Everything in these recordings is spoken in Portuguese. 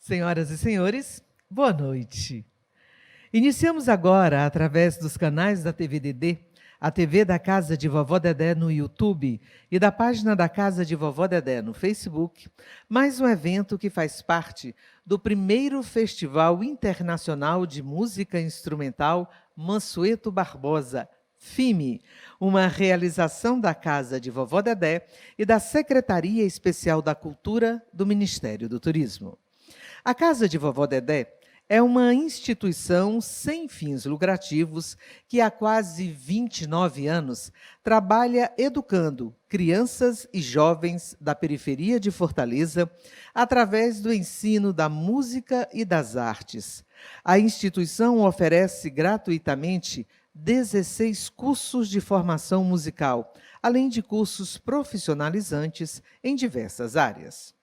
Senhoras e senhores, boa noite. Iniciamos agora, através dos canais da TV Dedê, a TV da Casa de Vovó Dedé no YouTube e da página da Casa de Vovó Dedé no Facebook, mais um evento que faz parte do primeiro Festival Internacional de Música Instrumental Mansueto Barbosa, FIME, uma realização da Casa de Vovó Dedé e da Secretaria Especial da Cultura do Ministério do Turismo. A Casa de Vovó Dedé é uma instituição sem fins lucrativos que há quase 29 anos trabalha educando crianças e jovens da periferia de Fortaleza através do ensino da música e das artes. A instituição oferece gratuitamente 16 cursos de formação musical, além de cursos profissionalizantes em diversas áreas.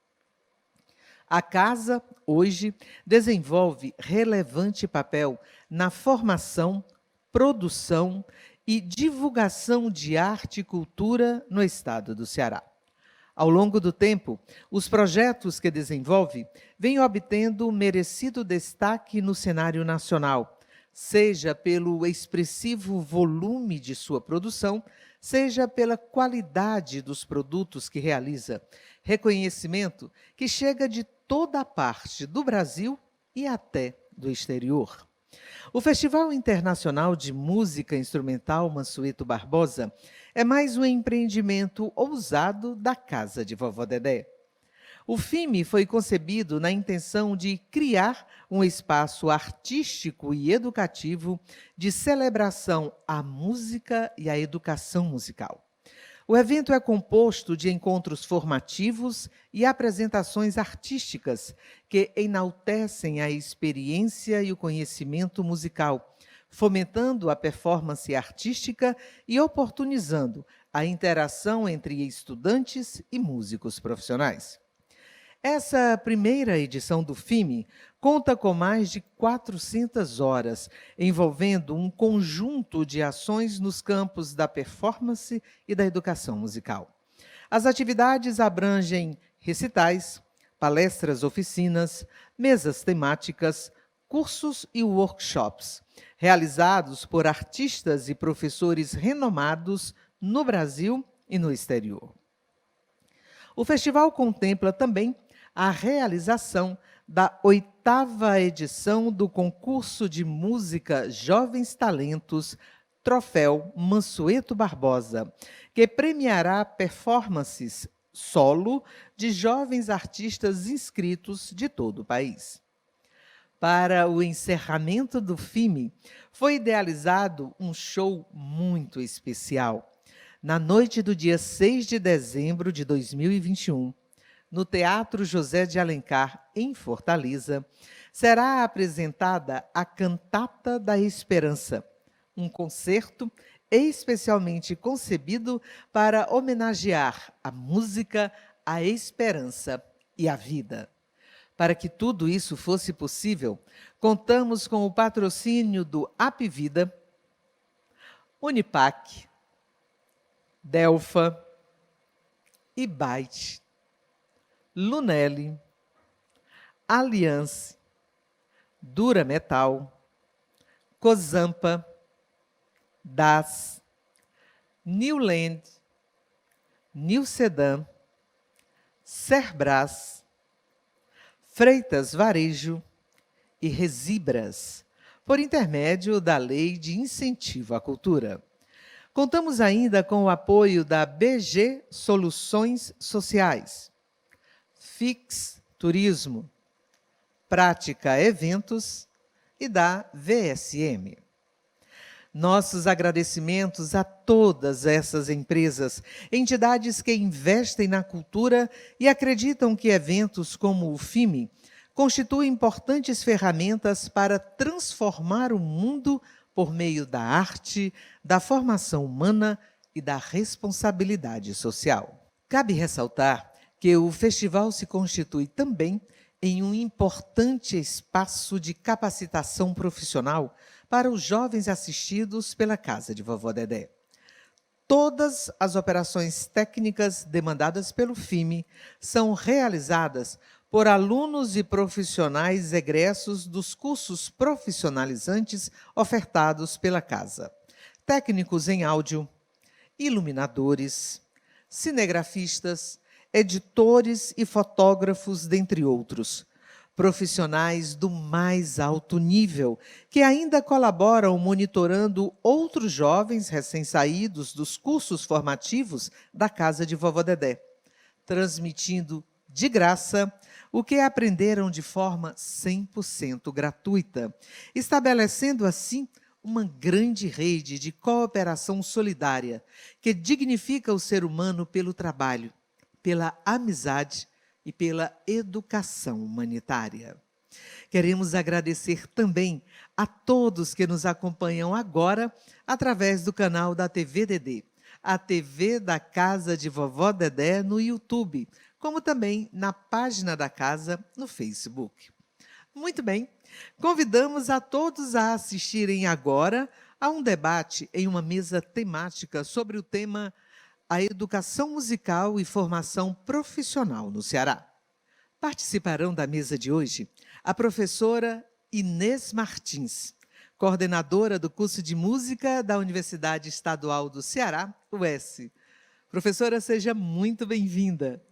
A Casa, hoje, desenvolve relevante papel na formação, produção e divulgação de arte e cultura no estado do Ceará. Ao longo do tempo, os projetos que desenvolve vêm obtendo merecido destaque no cenário nacional, seja pelo expressivo volume de sua produção, seja pela qualidade dos produtos que realiza, reconhecimento que chega de toda a parte do Brasil e até do exterior. O Festival Internacional de Música Instrumental Mansueto Barbosa é mais um empreendimento ousado da Casa de Vovó Dedé. O FIME foi concebido na intenção de criar um espaço artístico e educativo de celebração à música e à educação musical. O evento é composto de encontros formativos e apresentações artísticas que enaltecem a experiência e o conhecimento musical, fomentando a performance artística e oportunizando a interação entre estudantes e músicos profissionais. Essa primeira edição do FIME conta com mais de 400 horas, envolvendo um conjunto de ações nos campos da performance e da educação musical. As atividades abrangem recitais, palestras, oficinas, mesas temáticas, cursos e workshops, realizados por artistas e professores renomados no Brasil e no exterior. O festival contempla também a realização da 8ª edição do concurso de música Jovens Talentos, Troféu Mansueto Barbosa, que premiará performances solo de jovens artistas inscritos de todo o país. Para o encerramento do FIME, foi idealizado um show muito especial. Na noite do dia 6 de dezembro de 2021, no Teatro José de Alencar, em Fortaleza, será apresentada a Cantata da Esperança, um concerto especialmente concebido para homenagear a música, a esperança e a vida. Para que tudo isso fosse possível, contamos com o patrocínio do Apvida, Unipac, Delfa, Ibite, Lunelli, Allianz, Dura Metal, Cozampa, Das, Newland, Newsedan, Cerbras, Freitas Varejo e Resibras, por intermédio da Lei de Incentivo à Cultura. Contamos ainda com o apoio da BG Soluções Sociais, Fix Turismo, Prática Eventos e da VSM. Nossos agradecimentos a todas essas empresas, entidades que investem na cultura e acreditam que eventos como o FIME constituem importantes ferramentas para transformar o mundo por meio da arte, da formação humana e da responsabilidade social. Cabe ressaltar que o festival se constitui também em um importante espaço de capacitação profissional para os jovens assistidos pela Casa de Vovó Dedé. Todas as operações técnicas demandadas pelo FIME são realizadas por alunos e profissionais egressos dos cursos profissionalizantes ofertados pela casa. Técnicos em áudio, iluminadores, cinegrafistas, editores e fotógrafos, dentre outros. Profissionais do mais alto nível, que ainda colaboram monitorando outros jovens recém-saídos dos cursos formativos da Casa de Vovó Dedé, transmitindo de graça o que aprenderam de forma 100% gratuita, estabelecendo assim uma grande rede de cooperação solidária que dignifica o ser humano pelo trabalho, pela amizade e pela educação humanitária. Queremos agradecer também a todos que nos acompanham agora através do canal da TV Dedé, a TV da Casa de Vovó Dedé no YouTube, como também na página da casa no Facebook. Muito bem, convidamos a todos a assistirem agora a um debate em uma mesa temática sobre o tema a educação musical e formação profissional no Ceará. Participarão da mesa de hoje a professora Inês Martins, coordenadora do curso de música da Universidade Estadual do Ceará, UES. Professora, seja muito bem-vinda.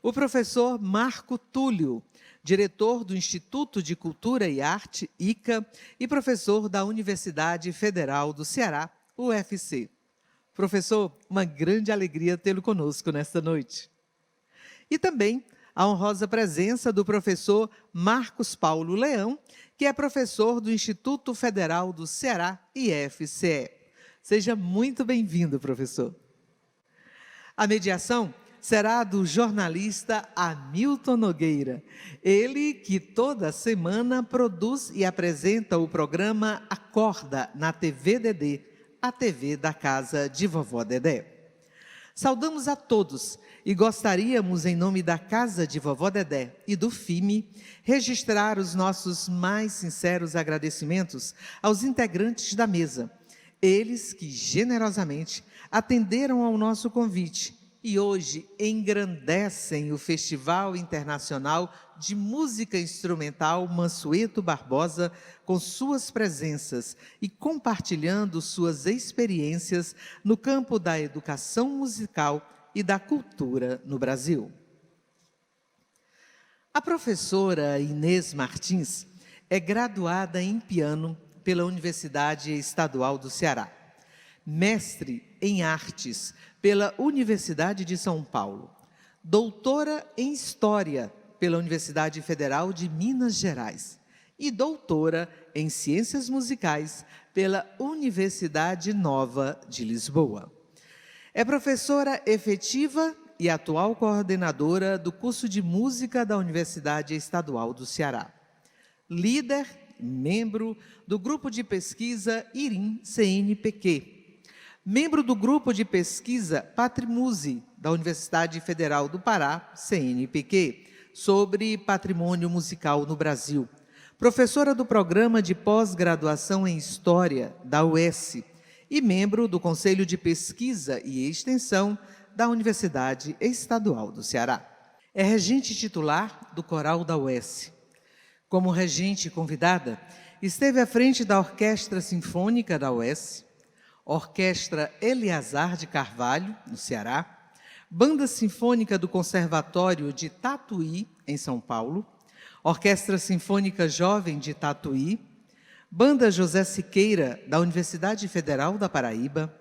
O professor Marco Túlio, diretor do Instituto de Cultura e Arte, ICA, e professor da Universidade Federal do Ceará, UFC. Professor, uma grande alegria tê-lo conosco nesta noite. E também a honrosa presença do professor Marcos Paulo Leão, que é professor do Instituto Federal do Ceará, IFCE. Seja muito bem-vindo, professor. A mediação será do jornalista Hamilton Nogueira, ele que toda semana produz e apresenta o programa Acorda na TV Dedé, a TV da Casa de Vovó Dedé. Saudamos a todos e gostaríamos, em nome da Casa de Vovó Dedé e do FIME, registrar os nossos mais sinceros agradecimentos aos integrantes da mesa, eles que generosamente atenderam ao nosso convite e hoje engrandecem o Festival Internacional de Música Instrumental Mansueto Barbosa com suas presenças e compartilhando suas experiências no campo da educação musical e da cultura no Brasil. A professora Inês Martins é graduada em piano pela Universidade Estadual do Ceará, mestre em artes pela Universidade de São Paulo, doutora em História pela Universidade Federal de Minas Gerais e doutora em Ciências Musicais pela Universidade Nova de Lisboa. É professora efetiva e atual coordenadora do curso de música da Universidade Estadual do Ceará. Líder, membro do grupo de pesquisa IRIM-CNPq, membro do grupo de pesquisa Patrimuse, da Universidade Federal do Pará, CNPq, sobre patrimônio musical no Brasil. Professora do Programa de Pós-Graduação em História, da UES, e membro do Conselho de Pesquisa e Extensão da Universidade Estadual do Ceará. É regente titular do Coral da UES. Como regente convidada, esteve à frente da Orquestra Sinfônica da UES, Orquestra Eleazar de Carvalho, no Ceará, Banda Sinfônica do Conservatório de Tatuí, em São Paulo, Orquestra Sinfônica Jovem de Tatuí, Banda José Siqueira, da Universidade Federal da Paraíba,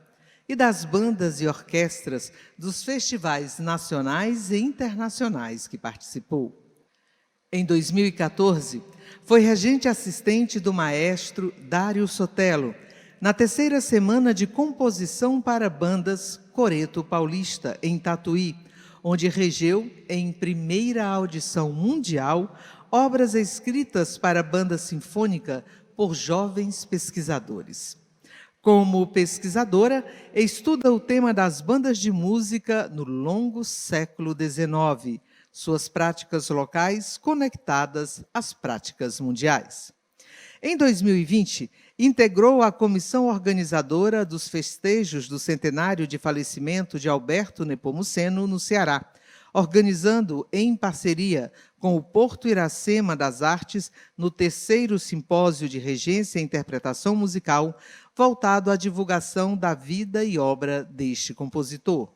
e das bandas e orquestras dos festivais nacionais e internacionais que participou. Em 2014, foi regente assistente do maestro Dário Sotelo, na terceira semana de composição para bandas Coreto Paulista, em Tatuí, onde regeu, em primeira audição mundial, obras escritas para banda sinfônica por jovens pesquisadores. Como pesquisadora, estuda o tema das bandas de música no longo século XIX, suas práticas locais conectadas às práticas mundiais. Em 2020, integrou a comissão organizadora dos festejos do centenário de falecimento de Alberto Nepomuceno, no Ceará, organizando em parceria com o Porto Iracema das Artes no terceiro simpósio de regência e interpretação musical, voltado à divulgação da vida e obra deste compositor.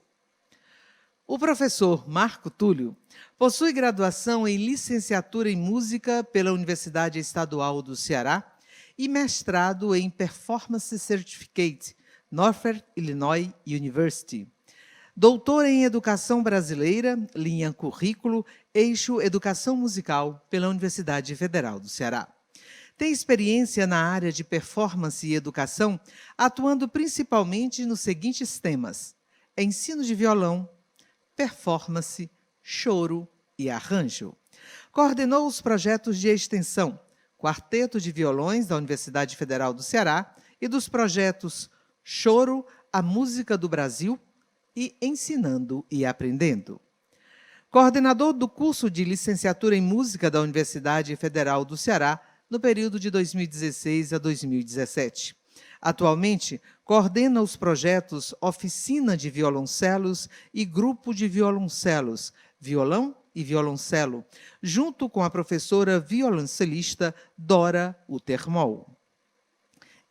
O professor Marco Túlio possui graduação em licenciatura em música pela Universidade Estadual do Ceará e mestrado em Performance Certificate, Northern Illinois University. Doutor em Educação Brasileira, linha Currículo, eixo Educação Musical pela Universidade Federal do Ceará. Tem experiência na área de performance e educação, atuando principalmente nos seguintes temas: ensino de violão, performance, choro e arranjo. Coordenou os projetos de extensão, Quarteto de Violões da Universidade Federal do Ceará e dos projetos Choro, a Música do Brasil e Ensinando e Aprendendo. Coordenador do curso de licenciatura em música da Universidade Federal do Ceará no período de 2016 a 2017. Atualmente, coordena os projetos Oficina de Violoncelos e Grupo de Violoncelos, Violão e Violoncelo, junto com a professora violoncelista Dora Utermol.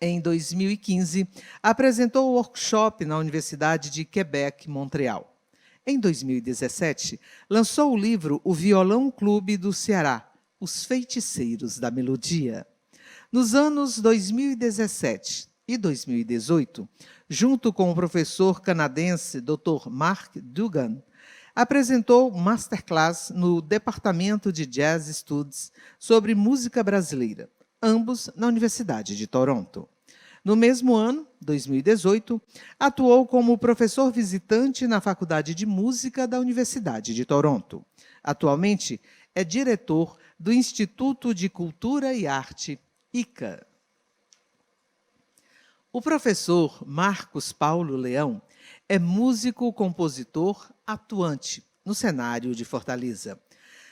Em 2015, apresentou o workshop na Universidade de Quebec, Montreal. Em 2017, lançou o livro O Violão Clube do Ceará, Os Feiticeiros da Melodia. Nos anos 2017 e 2018, junto com o professor canadense Dr. Mark Dugan, apresentou masterclass no Departamento de Jazz Studies sobre música brasileira, ambos na Universidade de Toronto. No mesmo ano, 2018, atuou como professor visitante na Faculdade de Música da Universidade de Toronto. Atualmente, é diretor do Instituto de Cultura e Arte, ICA. O professor Marcos Paulo Leão é músico-compositor atuante no cenário de Fortaleza.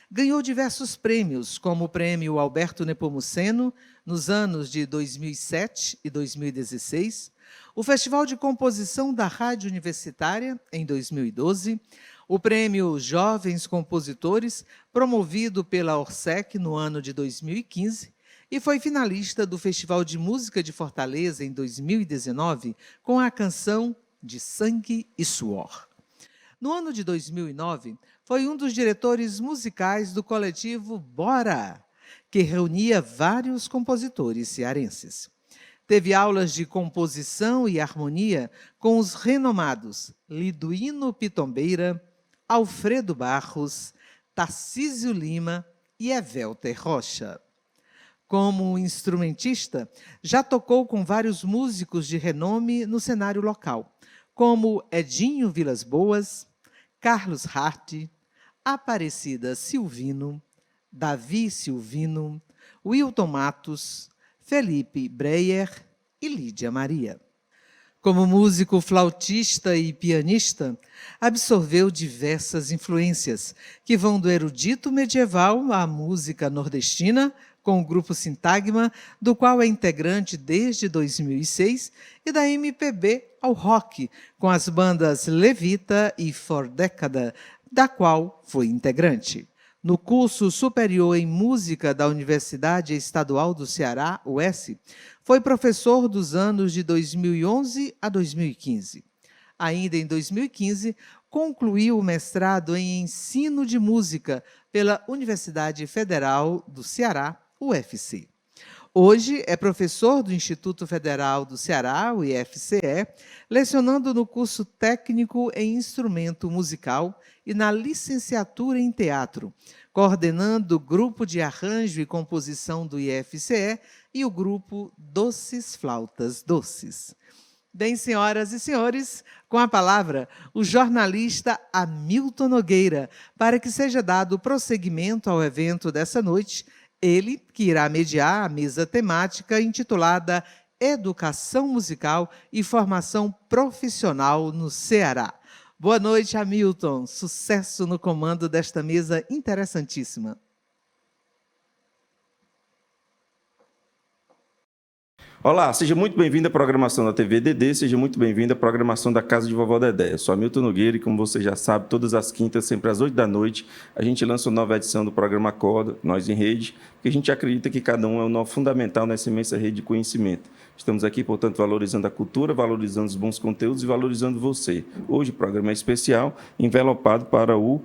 Ganhou diversos prêmios, como o Prêmio Alberto Nepomuceno, nos anos de 2007 e 2016, o Festival de Composição da Rádio Universitária, em 2012, o Prêmio Jovens Compositores, promovido pela Orsec no ano de 2015, e foi finalista do Festival de Música de Fortaleza, em 2019, com a canção De Sangue e Suor. No ano de 2009, foi um dos diretores musicais do coletivo Bora, que reunia vários compositores cearenses. Teve aulas de composição e harmonia com os renomados Liduíno Pitombeira, Alfredo Barros, Tarcísio Lima e Evelter Rocha. Como instrumentista, já tocou com vários músicos de renome no cenário local, como Edinho Vilas Boas, Carlos Hart, Aparecida Silvino, Davi Silvino, Wilton Matos, Felipe Breyer e Lídia Maria. Como músico flautista e pianista, absorveu diversas influências, que vão do erudito medieval à música nordestina, com o grupo Sintagma, do qual é integrante desde 2006, e da MPB ao rock, com as bandas Levita e For Década, da qual foi integrante. no curso superior em música da Universidade Estadual do Ceará, UES, foi professor dos anos de 2011 a 2015. Ainda em 2015, concluiu o mestrado em ensino de música pela Universidade Federal do Ceará, UFC. Hoje é professor do Instituto Federal do Ceará, o IFCE, lecionando no curso técnico em instrumento musical e na licenciatura em teatro, coordenando o grupo de arranjo e composição do IFCE e o grupo Doces Flautas Doces. Bem, senhoras e senhores, com a palavra, o jornalista Hamilton Nogueira, para que seja dado prosseguimento ao evento dessa noite. Ele que irá mediar a mesa temática intitulada Educação Musical e Formação Profissional no Ceará. Boa noite, Hamilton. Sucesso no comando desta mesa interessantíssima. Olá, seja muito bem-vindo à programação da TV DD, seja muito bem-vindo à programação da Casa de Vovó Dedé. Eu sou Hamilton Nogueira e, como você já sabe, todas as quintas, sempre às 8 da noite, a gente lança uma nova edição do programa Acorda, Nós em Rede, porque a gente acredita que cada um é um nó fundamental nessa imensa rede de conhecimento. Estamos aqui, portanto, valorizando a cultura, valorizando os bons conteúdos e valorizando você. Hoje o programa é especial, envelopado para o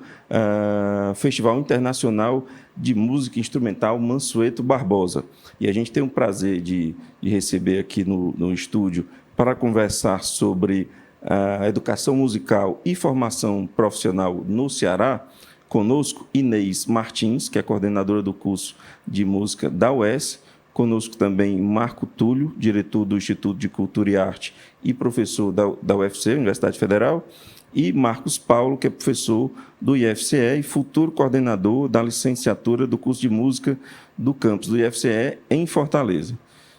Festival Internacional de Música Instrumental Mansueto Barbosa. E a gente tem o prazer de receber aqui no estúdio para conversar sobre a educação musical e formação profissional no Ceará. Conosco, Inês Martins, que é coordenadora do curso de música da UES. Conosco também Marco Túlio, diretor do Instituto de Cultura e Arte e professor da UFC, Universidade Federal, e Marcos Paulo, que é professor do IFCE e futuro coordenador da licenciatura do curso de música do campus do IFCE em Fortaleza.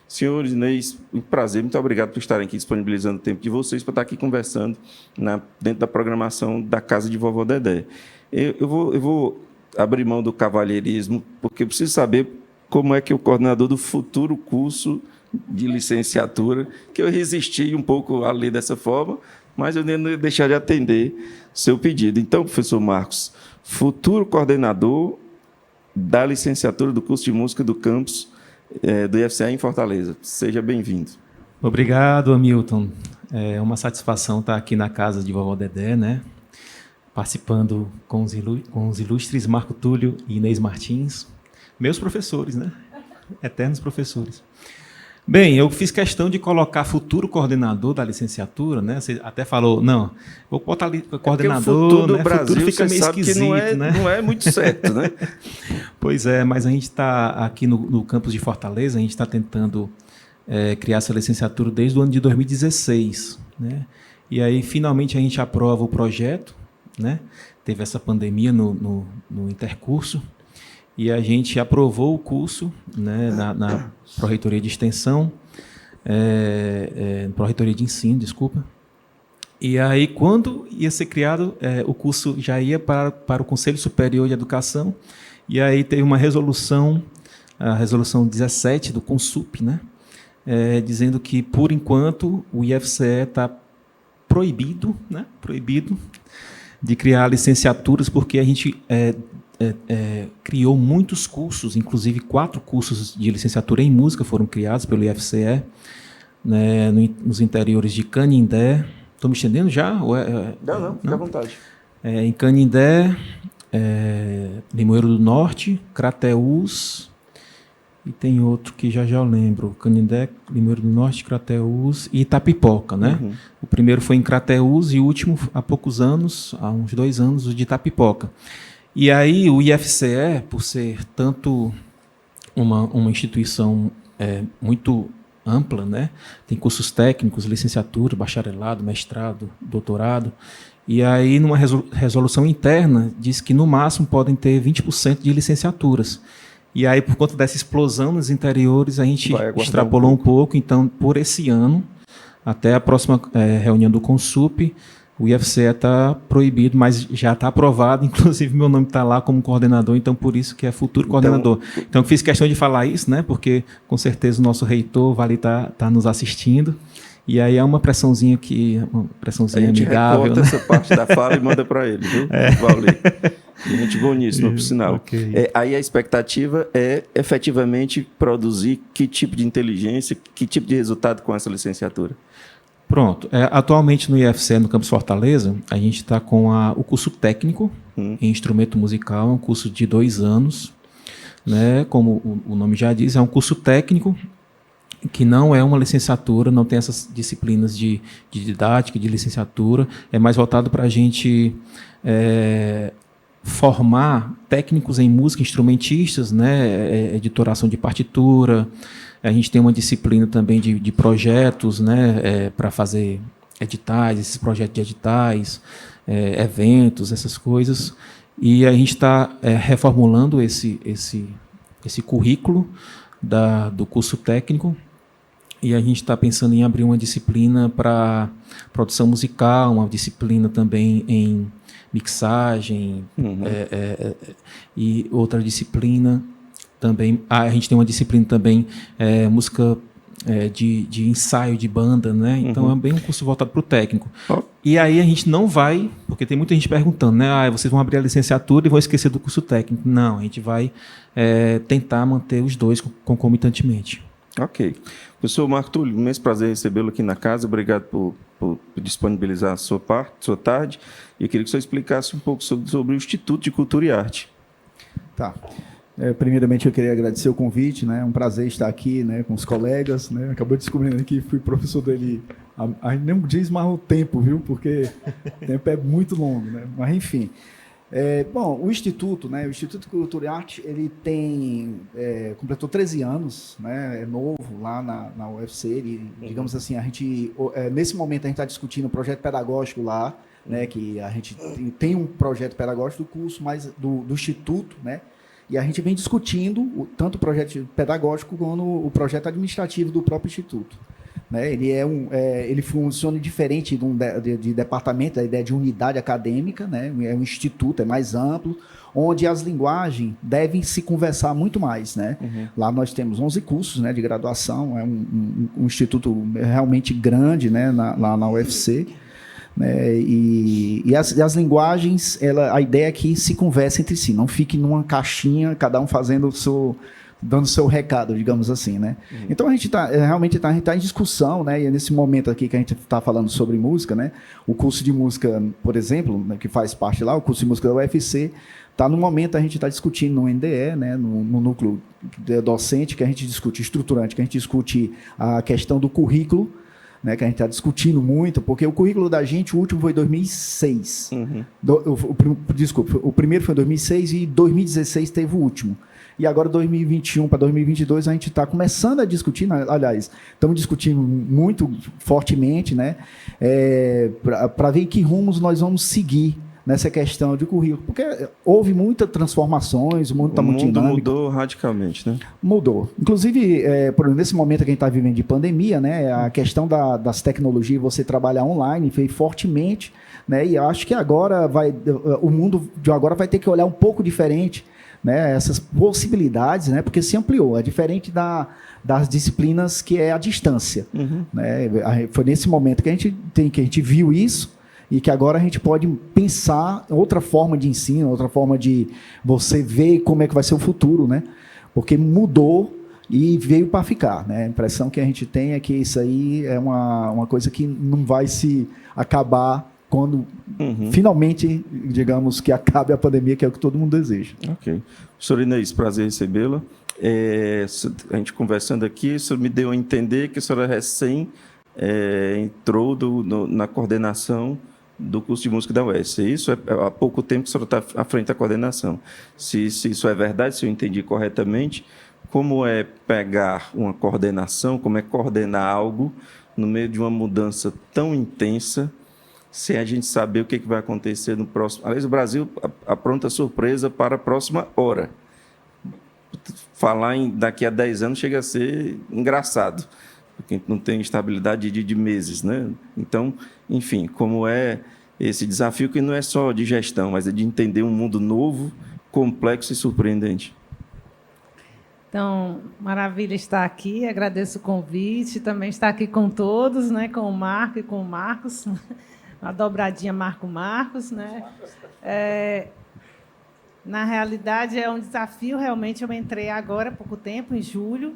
Senhores, Inês, um prazer, muito obrigado por estarem aqui disponibilizando o tempo de vocês para estar aqui conversando dentro da programação da Casa de Vovó Dedé. Eu vou abrir mão do cavalheirismo, porque eu preciso saber como é que o coordenador do futuro curso de licenciatura, que eu resisti um pouco a ler dessa forma, mas eu nem deixar de atender seu pedido. Então, professor Marcos, futuro coordenador da licenciatura do curso de música do campus do IFCE em Fortaleza. Seja bem-vindo. Obrigado, Hamilton. É uma satisfação estar aqui na casa de Vovó Dedé, né? Participando com os ilustres Marco Túlio e Inês Martins, meus professores, né? Eternos professores. Bem, eu fiz questão de colocar futuro coordenador da licenciatura, né? Você até falou, não, vou botar coordenador, o futuro do né? Brasil, futuro fica meio esquisito, né? Não é muito certo, né? Pois é, mas a gente está aqui no campus de Fortaleza, a gente está tentando criar essa licenciatura desde o ano de 2016, né? E aí, finalmente, a gente aprova o projeto, né? Teve essa pandemia no intercurso, e a gente aprovou o curso, né, na Pró-Reitoria de Extensão, Pró-Reitoria de Ensino, desculpa. E aí, quando ia ser criado, o curso já ia para o Conselho Superior de Educação, e aí teve uma resolução, a resolução 17 do CONSUP, né, dizendo que, por enquanto, o IFCE está proibido de criar licenciaturas, porque a gente criou muitos cursos, inclusive 4 cursos de licenciatura em música foram criados pelo IFCE, né, nos interiores de Canindé. Estou me estendendo já? Não, fica à vontade. Em Canindé, Limoeiro do Norte, Crateús, e tem outro que já eu lembro, Canindé, Limoeiro do Norte, Crateús e Itapipoca, né? Uhum. O primeiro foi em Crateús e o último, há poucos anos, há uns 2 anos, o de Itapipoca. E aí o IFCE, por ser tanto uma instituição muito ampla, né? Tem cursos técnicos, licenciatura, bacharelado, mestrado, doutorado, e aí numa resolução interna diz que no máximo podem ter 20% de licenciaturas. E aí, por conta dessa explosão nos interiores, a gente extrapolou um pouco. Então, por esse ano, até a próxima reunião do CONSUP, o IFCE está proibido, mas já está aprovado, inclusive meu nome está lá como coordenador, então por isso que é futuro coordenador. Então eu fiz questão de falar isso, né, porque com certeza o nosso reitor vai tá nos assistindo, e aí é uma pressãozinha aqui, uma pressãozinha amigável. A gente recorta essa parte da fala e manda para ele, viu? Gente boníssima, por sinal. Ok. Aí a expectativa é efetivamente produzir que tipo de inteligência, que tipo de resultado com essa licenciatura? Pronto. Atualmente no IFCE, no Campus Fortaleza, a gente está com o curso técnico em instrumento musical, é um curso de 2 anos, né? Como o nome já diz, é um curso técnico que não é uma licenciatura, não tem essas disciplinas de didática, de licenciatura, é mais voltado para a gente formar técnicos em música, instrumentistas, né? Editoração de partitura. A gente tem uma disciplina também de projetos, né? Para fazer editais, esses projetos de editais, eventos, essas coisas. E a gente está reformulando esse currículo do curso técnico. E a gente está pensando em abrir uma disciplina para produção musical, uma disciplina também em mixagem, e outra disciplina também. A gente tem uma disciplina também, música de ensaio de banda, né? Então é bem um curso voltado para o técnico. E aí a gente não vai, porque tem muita gente perguntando, né? Vocês vão abrir a licenciatura e vão esquecer do curso técnico. Não, a gente vai tentar manter os dois concomitantemente. Ok. Professor Marco Túlio, um imenso prazer recebê-lo aqui na casa. Obrigado por disponibilizar a sua tarde. E eu queria que o senhor explicasse um pouco sobre o Instituto de Cultura e Arte. Tá. Primeiramente, eu queria agradecer o convite, né? É um prazer estar aqui, né, com os colegas, né? Acabou descobrindo aqui, fui professor dele há nem diz mais o tempo, viu? Porque o tempo é muito longo, né? Mas, enfim. Bom, o Instituto, né? O Instituto de Cultura e Arte, ele completou 13 anos, né? É novo lá na UFC. Ele, digamos assim, nesse momento a gente está discutindo o projeto pedagógico lá, né? Que a gente tem um projeto pedagógico do curso, mas do Instituto, né? E a gente vem discutindo tanto o projeto pedagógico quanto o projeto administrativo do próprio Instituto. Né? Ele funciona diferente de departamento, a ideia de unidade acadêmica, né? É um instituto, é mais amplo, onde as linguagens devem se conversar muito mais. Né? Lá nós temos 11 cursos, né, de graduação, é um instituto realmente grande, né, lá na UFC. Né? E as linguagens, a ideia é que se converse entre si, não fique numa caixinha, cada um dando o seu recado, digamos assim, né? Então a gente realmente está em discussão, né? E é nesse momento aqui que a gente está falando sobre música, né? O curso de música, por exemplo, né, que faz parte lá, o curso de música da UFC, no momento a gente está discutindo no NDE, né? No núcleo docente, que a gente discute estruturante, que a gente discute a questão do currículo, né, que a gente está discutindo muito, porque o currículo da gente, o último foi em 2006. Desculpa, o primeiro foi em 2006 e em 2016 teve o último. E agora, 2021 para 2022, a gente está começando a discutir, aliás, estamos discutindo muito fortemente, né, para ver que rumos nós vamos seguir nessa questão de currículo, porque houve muitas transformações, o mundo está muito dinâmico. Mudou radicalmente, né? Mudou. Inclusive, nesse momento que a gente está vivendo de pandemia, né, a questão das tecnologias, você trabalhar online, veio fortemente, né, e eu acho que agora o mundo de agora vai ter que olhar um pouco diferente, né, essas possibilidades, né, porque se ampliou, é diferente das disciplinas que é a distância. Né? Foi nesse momento que a gente viu isso, e que agora a gente pode pensar outra forma de ensino, outra forma de você ver como é que vai ser o futuro, né? Porque mudou e veio para ficar, né? A impressão que a gente tem é que isso aí é uma coisa que não vai se acabar quando finalmente, digamos, que acabe a pandemia, que é o que todo mundo deseja. Ok. Professor Inês, prazer recebê-la. A gente conversando aqui, o senhor me deu a entender que a senhora entrou na coordenação do curso de música da UES. Isso há pouco tempo que a senhora está à frente da coordenação. Se isso é verdade, se eu entendi corretamente, como é pegar uma coordenação, como é coordenar algo no meio de uma mudança tão intensa, sem a gente saber o que vai acontecer no próximo... Aliás, o Brasil apronta surpresa para a próxima hora. Falar daqui a 10 anos chega a ser engraçado, porque a gente não tem estabilidade de meses, né? Então, enfim, como é esse desafio que não é só de gestão, mas é de entender um mundo novo, complexo e surpreendente. Então, maravilha estar aqui, agradeço o convite, também estar aqui com todos, né, com o Marco e com o Marcos, a dobradinha Marco-Marcos, né? Na realidade, é um desafio. Realmente, eu entrei agora, há pouco tempo, em julho.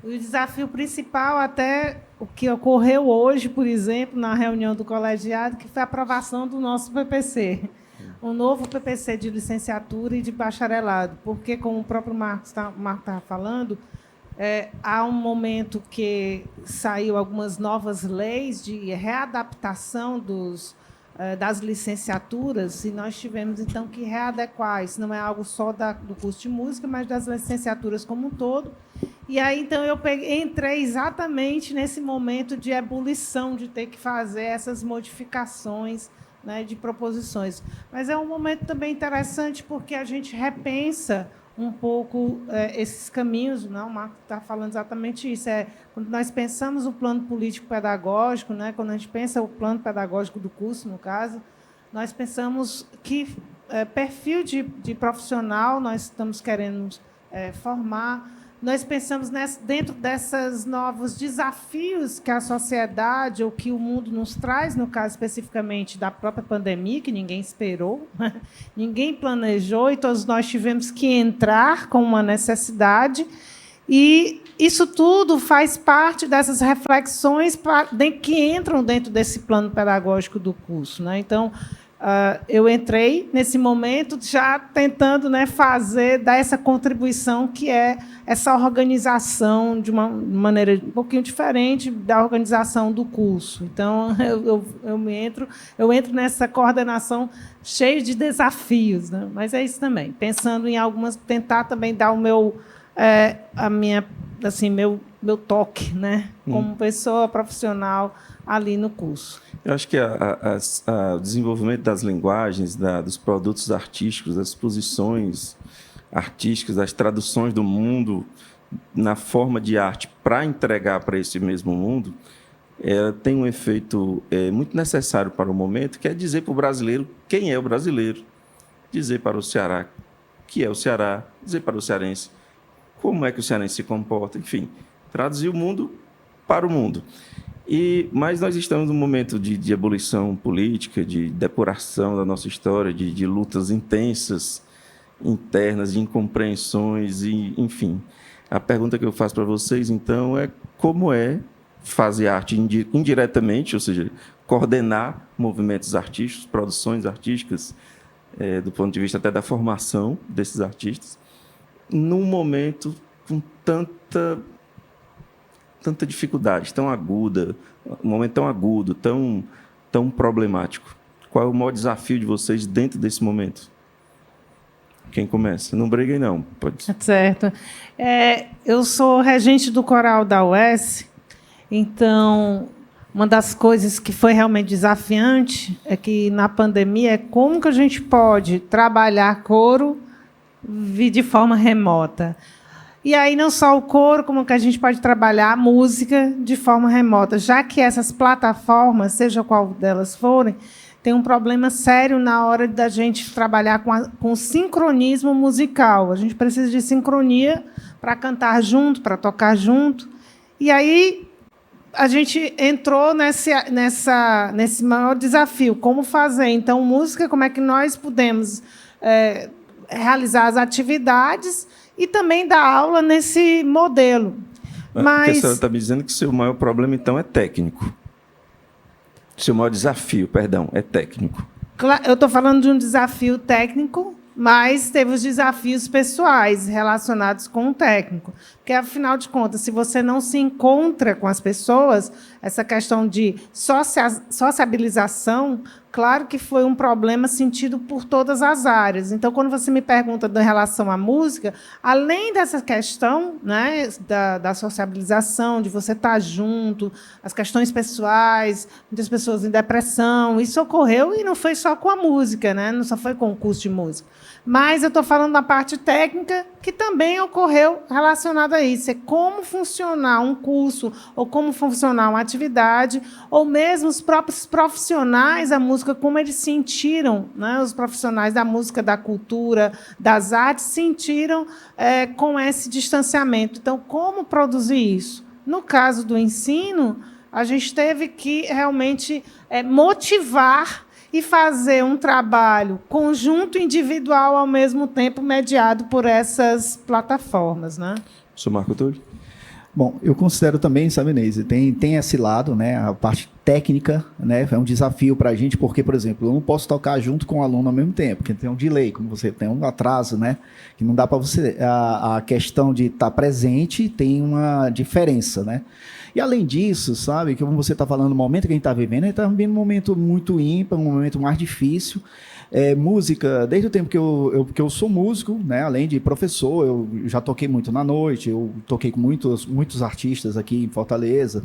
O desafio principal, até o que ocorreu hoje, por exemplo, na reunião do colegiado, que foi a aprovação do nosso PPC, um novo PPC de licenciatura e de bacharelado, porque, como o próprio Marcos estava falando, há um momento que saiu algumas novas leis de readaptação das licenciaturas, e nós tivemos, então, que readequar. Isso não é algo só do curso de música, mas das licenciaturas como um todo. E aí, então, eu entrei exatamente nesse momento de ebulição, de ter que fazer essas modificações, né, de proposições. Mas é um momento também interessante, porque a gente repensa um pouco esses caminhos. Não, o Marco está falando exatamente isso. Quando nós pensamos o plano político-pedagógico, né, quando a gente pensa o plano pedagógico do curso, no caso, nós pensamos que perfil de profissional nós estamos querendo formar. Nós pensamos dentro desses novos desafios que a sociedade ou que o mundo nos traz, no caso especificamente da própria pandemia, que ninguém esperou, ninguém planejou, e todos nós tivemos que entrar com uma necessidade. E isso tudo faz parte dessas reflexões que entram dentro desse plano pedagógico do curso, né? Então, eu entrei nesse momento já tentando, né, dar essa contribuição, que é essa organização de uma maneira um pouquinho diferente da organização do curso. Então, eu entro nessa coordenação cheia de desafios, né? Mas é isso também, pensando em algumas, tentar também dar o meu meu toque, né, como pessoa profissional ali no curso. Eu acho que o desenvolvimento das linguagens, dos produtos artísticos, das exposições artísticas, das traduções do mundo na forma de arte para entregar para esse mesmo mundo, tem um efeito muito necessário para o momento, que é dizer para o brasileiro quem é o brasileiro, dizer para o Ceará que é o Ceará, dizer para o cearense como é que o cearense se comporta, enfim, traduzir o mundo para o mundo. Mas nós estamos num momento de ebulição política, de depuração da nossa história, de lutas intensas, internas, de incompreensões, enfim. A pergunta que eu faço para vocês, então, é como é fazer arte indiretamente, ou seja, coordenar movimentos artísticos, produções artísticas, do ponto de vista até da formação desses artistas, num momento com tanta dificuldade, tão aguda, um momento tão agudo, tão problemático. Qual é o maior desafio de vocês dentro desse momento? Quem começa? Não briguem, não. Pode. Certo. Eu sou regente do coral da UES, então, uma das coisas que foi realmente desafiante é que, na pandemia, como que a gente pode trabalhar coro de forma remota. E aí, não só o coro, como que a gente pode trabalhar a música de forma remota, já que essas plataformas, seja qual delas forem, tem um problema sério na hora da gente trabalhar com sincronismo musical. A gente precisa de sincronia para cantar junto, para tocar junto. E aí a gente entrou nesse maior desafio, como fazer. Então, música, como é que nós podemos realizar as atividades e também dar aula nesse modelo. Mas a senhora está me dizendo que o seu maior problema, então, é técnico. O seu maior desafio, perdão, é técnico. Eu estou falando de um desafio técnico, mas teve os desafios pessoais relacionados com o técnico. Porque, afinal de contas, se você não se encontra com as pessoas, essa questão de sociabilização, claro que foi um problema sentido por todas as áreas. Então, quando você me pergunta em relação à música, além dessa questão, né, da sociabilização, de você estar junto, as questões pessoais, muitas pessoas em depressão, isso ocorreu e não foi só com a música, né? Não só foi com o curso de música. Mas eu estou falando da parte técnica, que também ocorreu relacionada a isso. É como funcionar um curso, ou como funcionar uma atividade, ou mesmo os próprios profissionais da música, como eles sentiram, né? Os profissionais da música, da cultura, das artes, sentiram com esse distanciamento. Então, como produzir isso? No caso do ensino, a gente teve que realmente motivar e fazer um trabalho conjunto individual ao mesmo tempo mediado por essas plataformas, né? Sou Marco Túlio. Bom, eu considero também, sabe, Neise, tem esse lado, né, a parte técnica, né, é um desafio para a gente, porque, por exemplo, eu não posso tocar junto com o aluno ao mesmo tempo, porque tem um delay, como você tem um atraso, né, que não dá para você, a questão de estar presente tem uma diferença, né. E além disso, sabe, que como você está falando, o momento que a gente está vivendo, a gente está vivendo um momento muito ímpar, um momento mais difícil. Música, desde o tempo que eu sou músico, né, além de professor, eu já toquei muito na noite, eu toquei com muitos artistas aqui em Fortaleza,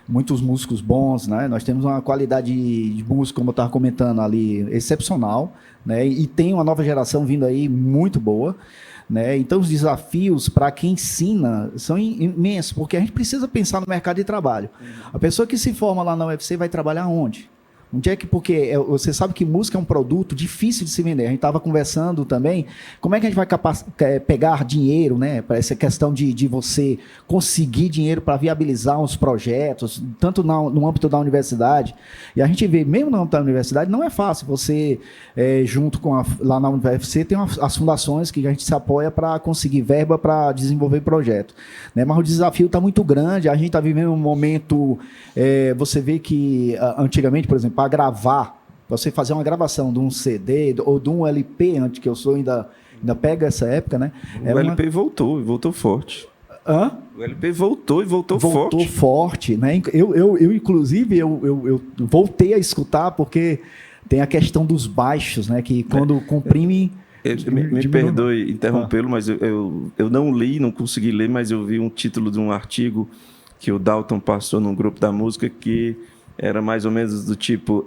muitos músicos bons, né, nós temos uma qualidade de música, como eu estava comentando ali, excepcional, né, e tem uma nova geração vindo aí muito boa, né, então os desafios para quem ensina são imensos, porque a gente precisa pensar no mercado de trabalho. A pessoa que se forma lá na UFC vai trabalhar onde? Onde é que, porque você sabe que música é um produto difícil de se vender. A gente estava conversando também, como é que a gente vai pegar dinheiro, né, para essa questão de você conseguir dinheiro para viabilizar uns projetos, tanto no âmbito da universidade. E a gente vê, mesmo no âmbito da universidade, não é fácil. Você, junto com lá na UFC, tem as fundações que a gente se apoia para conseguir verba para desenvolver projeto. Né? Mas o desafio está muito grande, a gente está vivendo um momento, você vê que antigamente, por exemplo, para gravar, você fazer uma gravação de um CD ou de um LP, antes que eu sou ainda pega essa época, né? O LP voltou forte. Hã? O LP voltou forte. Voltou forte, né? Eu inclusive, eu voltei a escutar porque tem a questão dos baixos, né? Que quando comprime... Me perdoe interrompê-lo, mas eu não li, não consegui ler, mas eu vi um título de um artigo que o Dalton passou num grupo da música que era mais ou menos do tipo,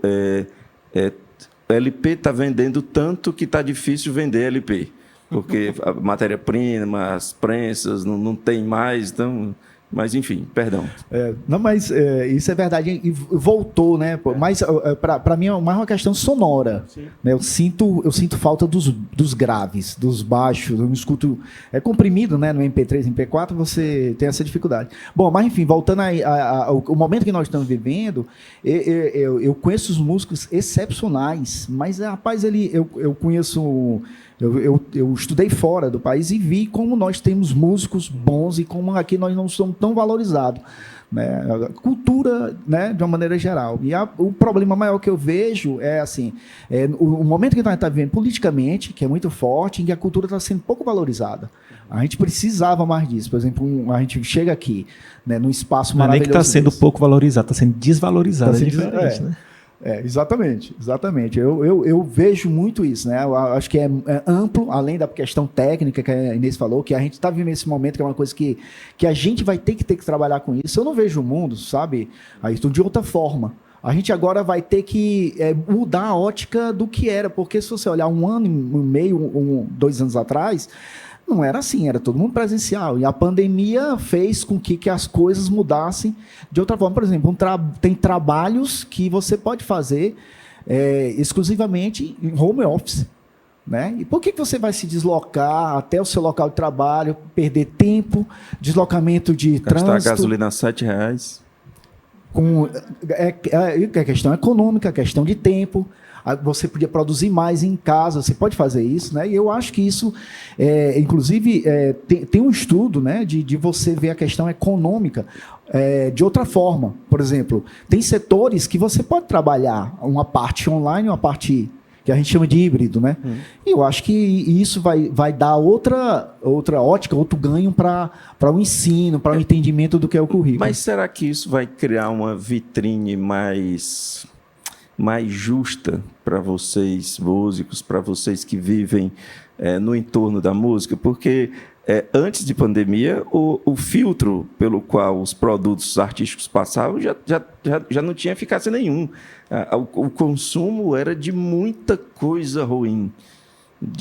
LP está vendendo tanto que está difícil vender LP, porque a matéria-prima, as prensas, não tem mais, então... Mas, enfim, perdão. Não, mas isso é verdade. E voltou, né? Mas, para mim, é mais uma questão sonora. Né? Eu sinto falta dos graves, dos baixos. Eu não escuto... É comprimido, né? No MP3, MP4, você tem essa dificuldade. Bom, mas, enfim, voltando ao momento que nós estamos vivendo, eu conheço os músicos excepcionais, mas, rapaz, eu conheço... Eu estudei fora do país e vi como nós temos músicos bons e como aqui nós não somos tão valorizados. Né? A cultura, né, de uma maneira geral. E o problema maior que eu vejo é assim, o momento que nós estamos vivendo politicamente, que é muito forte, em que a cultura está sendo pouco valorizada. A gente precisava mais disso. Por exemplo, a gente chega aqui, né, num espaço maravilhoso. Não é nem que está sendo pouco valorizado, está sendo desvalorizado. Tá sendo diferente, né? Exatamente. Eu vejo muito isso, né? Eu acho que é amplo, além da questão técnica que a Inês falou, que a gente está vivendo esse momento, que é uma coisa que a gente vai ter que trabalhar com isso. Eu não vejo o mundo, sabe, Ayrton, de outra forma. A gente agora vai ter que mudar a ótica do que era, porque se você olhar 1 ano e meio, 2 anos atrás, não era assim, era todo mundo presencial. E a pandemia fez com que as coisas mudassem de outra forma. Por exemplo, tem trabalhos que você pode fazer exclusivamente em home office. Né? E por que você vai se deslocar até o seu local de trabalho, perder tempo, deslocamento de trânsito? Gastar gasolina a R$7. É questão econômica, questão de tempo. Você podia produzir mais em casa, você pode fazer isso, né? E eu acho que isso, inclusive, tem um estudo, né, de você ver a questão econômica de outra forma. Por exemplo, tem setores que você pode trabalhar uma parte online e uma parte que a gente chama de híbrido, né? E eu acho que isso vai dar outra ótica, outro ganho para o ensino, para o entendimento do que é o currículo. Mas será que isso vai criar uma vitrine mais justa para vocês músicos, para vocês que vivem no entorno da música? Porque antes de pandemia, o filtro pelo qual os produtos artísticos passavam já não tinha eficácia nenhum. O consumo era de muita coisa ruim.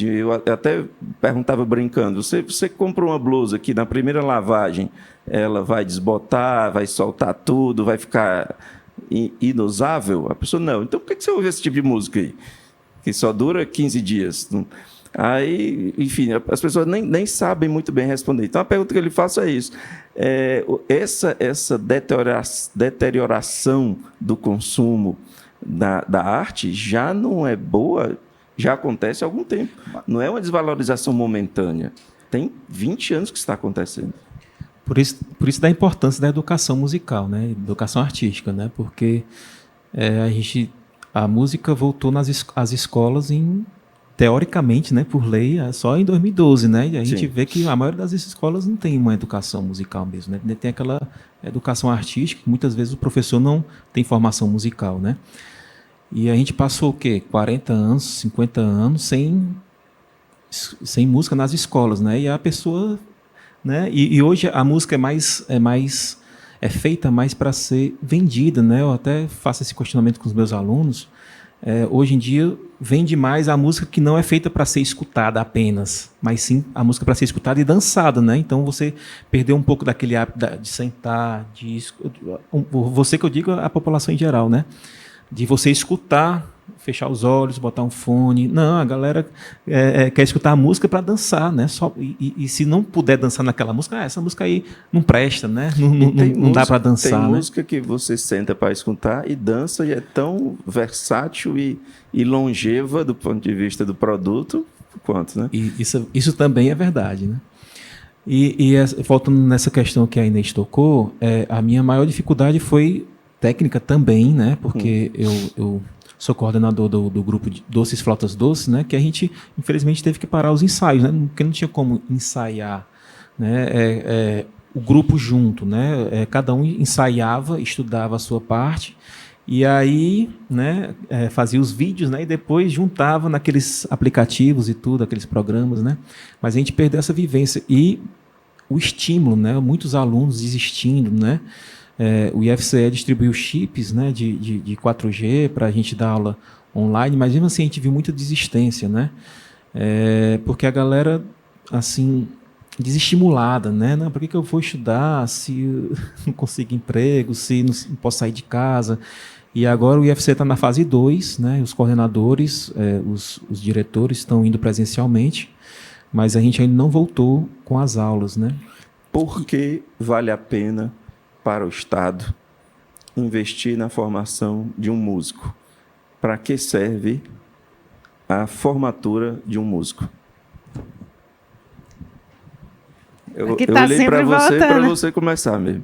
Eu até perguntava brincando, você compra uma blusa que na primeira lavagem ela vai desbotar, vai soltar tudo, vai ficar inusável? A pessoa, não. Então, por que você ouve esse tipo de música aí? Que só dura 15 dias. Aí, enfim, as pessoas nem sabem muito bem responder. Então, a pergunta que eu lhe faço é isso. Essa deterioração do consumo da arte já não é boa, já acontece há algum tempo. Não é uma desvalorização momentânea. Tem 20 anos que isso está acontecendo. Por isso da importância da educação musical, né? Educação artística, né? Porque a música voltou às escolas teoricamente, né, por lei, só em 2012, né? E a gente vê que a maioria das escolas não tem uma educação musical mesmo, né? Tem aquela educação artística, que muitas vezes o professor não tem formação musical, né? E a gente passou o quê? 40 anos, 50 anos sem música nas escolas, né? E a pessoa, né? E hoje a música é feita mais para ser vendida, né? Eu até faço esse questionamento com os meus alunos. Hoje em dia vende mais a música que não é feita para ser escutada apenas, mas sim a música para ser escutada e dançada, né? Então você perdeu um pouco daquele hábito de sentar, você que eu digo a população em geral, né? De você escutar, fechar os olhos, botar um fone. Não, a galera quer escutar a música para dançar, né? E se não puder dançar naquela música, essa música aí não presta, né? Não dá para dançar. Tem né? música que você senta para escutar e dança e é tão versátil e longeva do ponto de vista do produto quanto, né? E isso também é verdade, né? Voltando nessa questão que a Inês tocou, a minha maior dificuldade foi técnica também, né? Porque eu sou coordenador do grupo de Doces Flautas Doces, né? Que a gente, infelizmente, teve que parar os ensaios, né? Porque não tinha como ensaiar, né? O grupo junto, né? Cada um ensaiava, estudava a sua parte e aí, né? Fazia os vídeos, né? E depois juntava naqueles aplicativos e tudo, aqueles programas, né? Mas a gente perdeu essa vivência e o estímulo, né? Muitos alunos desistindo, né? O IFCE distribuiu chips, né, de 4G para a gente dar aula online, mas mesmo assim a gente viu muita desistência, né? Porque a galera, assim, desestimulada, né? Não, por que eu vou estudar se eu não consigo emprego, se não posso sair de casa? E agora o IFCE está na fase 2, né? Os coordenadores, os diretores estão indo presencialmente, mas a gente ainda não voltou com as aulas, né? Por que vale a pena para o Estado investir na formação de um músico? Para que serve a formatura de um músico? Eu olhei para você começar mesmo.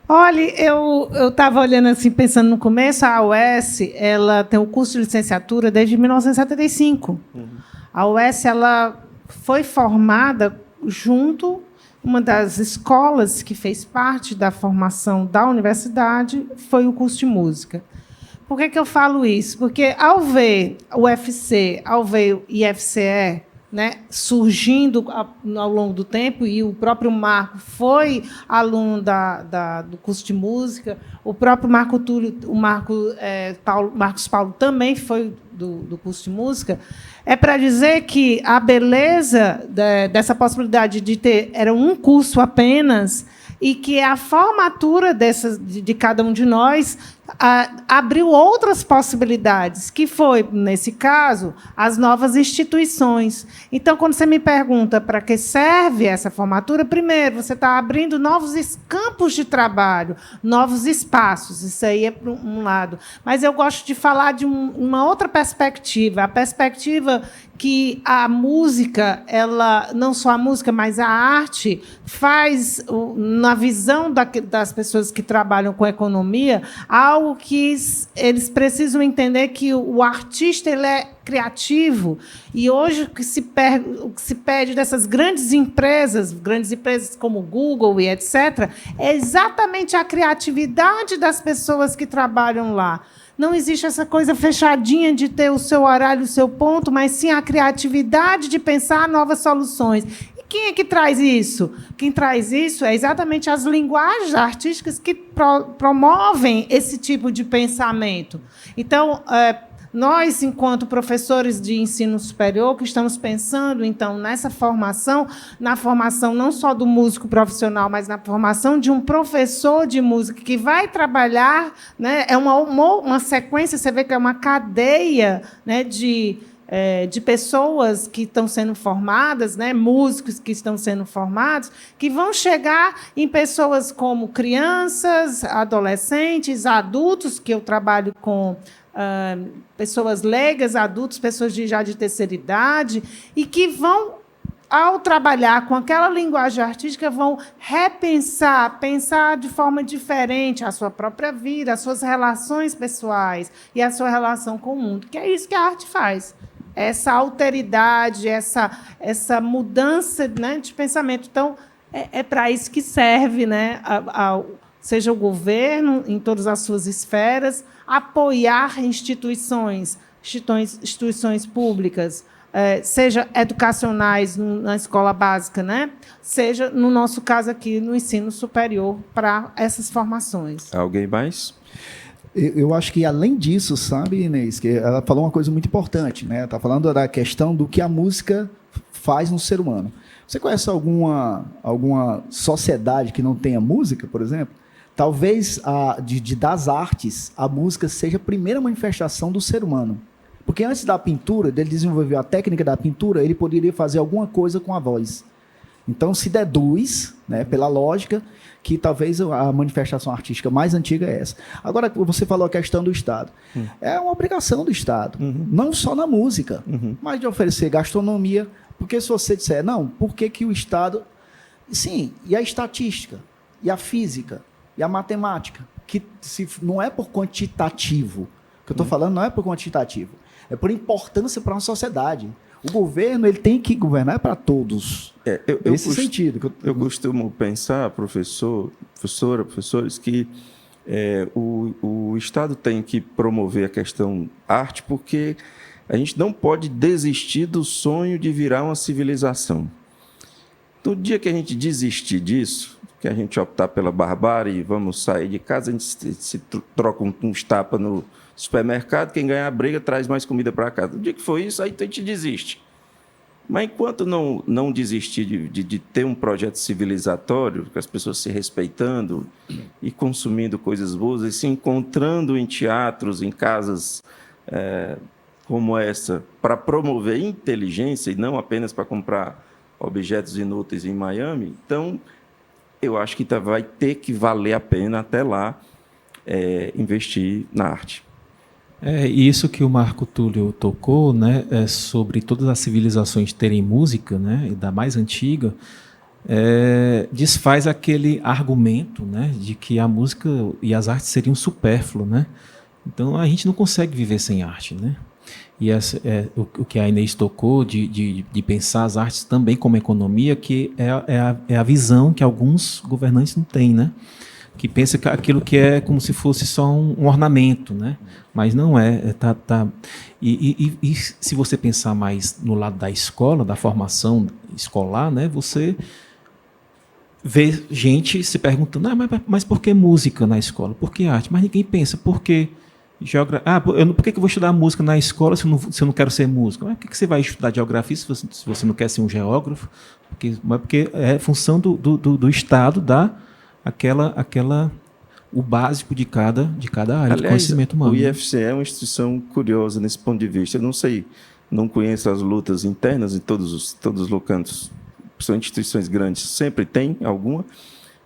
Olha, eu estava olhando assim, pensando no começo, a UES, ela tem o curso de licenciatura desde 1975. A UES, ela foi formada junto. Uma das escolas que fez parte da formação da universidade foi o curso de música. Por que eu falo isso? Porque, ao ver o UFC, ao ver o IFCE, né, surgindo ao longo do tempo, e o próprio Marco foi aluno do curso de música, o próprio Marco Túlio, Marcos Paulo também foi do curso de música, é para dizer que a beleza dessa possibilidade de ter era um curso apenas e que a formatura de cada um de nós abriu outras possibilidades, que foi, nesse caso, as novas instituições. Então, quando você me pergunta para que serve essa formatura, primeiro, você está abrindo novos campos de trabalho, novos espaços, isso aí é por um lado. Mas eu gosto de falar de uma outra perspectiva, a perspectiva que a música, ela, não só a música, mas a arte, faz, na visão das pessoas que trabalham com economia, algo que eles precisam entender que o artista ele é criativo. E hoje o que se pede dessas grandes empresas como Google e etc., é exatamente a criatividade das pessoas que trabalham lá. Não existe essa coisa fechadinha de ter o seu horário, o seu ponto, mas sim a criatividade de pensar novas soluções. E quem é que traz isso? Quem traz isso é exatamente as linguagens artísticas que promovem esse tipo de pensamento. Então, nós, enquanto professores de ensino superior, que estamos pensando, então, nessa formação, na formação não só do músico profissional, mas na formação de um professor de música que vai trabalhar, né, é uma sequência, você vê que é uma cadeia, né, de de pessoas que estão sendo formadas, né, músicos que estão sendo formados, que vão chegar em pessoas como crianças, adolescentes, adultos, que eu trabalho com pessoas leigas, adultos, pessoas já de terceira idade, e que vão, ao trabalhar com aquela linguagem artística, vão repensar, pensar de forma diferente a sua própria vida, as suas relações pessoais e a sua relação com o mundo, que é isso que a arte faz. Essa alteridade, essa mudança, né, de pensamento. Então, é para isso que serve, né, seja o governo, em todas as suas esferas, apoiar instituições públicas, seja educacionais na escola básica, né? Seja, no nosso caso aqui, no ensino superior, para essas formações. Alguém mais? Eu acho que, além disso, sabe, Inês, que ela falou uma coisa muito importante, né? Está falando da questão do que a música faz no ser humano. Você conhece alguma sociedade que não tenha música, por exemplo? Talvez, das artes, a música seja a primeira manifestação do ser humano. Porque antes da pintura, dele desenvolver a técnica da pintura, ele poderia fazer alguma coisa com a voz. Então, se deduz, né, pela lógica, que talvez a manifestação artística mais antiga é essa. Agora, você falou a questão do Estado. É uma obrigação do Estado, não só na música, mas de oferecer gastronomia. Porque se você disser, não, por que o Estado... Sim, e a estatística, e a física, e a matemática, que não é por quantitativo. O que eu estou falando não é por quantitativo. É por importância para uma sociedade. O governo ele tem que governar para todos. Nesse sentido. Eu costumo pensar, professores, que o Estado tem que promover a questão arte porque a gente não pode desistir do sonho de virar uma civilização. No dia que a gente desistir disso, que a gente optar pela barbárie e vamos sair de casa, a gente se troca uns tapas no supermercado, quem ganhar a briga traz mais comida para casa. No dia que for isso, aí a gente desiste. Mas enquanto não desistir de ter um projeto civilizatório, com as pessoas se respeitando e consumindo coisas boas, e se encontrando em teatros, em casas como essa, para promover inteligência e não apenas para comprar objetos inúteis em Miami, então eu acho que vai ter que valer a pena até lá investir na arte. Isso que o Marco Túlio tocou, né, sobre todas as civilizações terem música, né, e da mais antiga, desfaz aquele argumento, né, de que a música e as artes seriam supérfluas, né? Então a gente não consegue viver sem arte, né? E o que a Inês tocou de pensar as artes também como economia, que é a visão que alguns governantes não têm, né? Que pensa que aquilo que é como se fosse só um ornamento, né? Mas não é. E se você pensar mais no lado da escola, da formação escolar, né? Você vê gente se perguntando, mas por que música na escola? Por que arte? Mas ninguém pensa, por que por que eu vou estudar música na escola se eu não quero ser músico? Mas por que você vai estudar geografia se você não quer ser um geógrafo? Porque é função do Estado dar o básico de cada área. Aliás, de conhecimento humano. O IFCE é uma instituição curiosa nesse ponto de vista. Eu não conheço as lutas internas em todos os cantos. São instituições grandes, sempre tem alguma,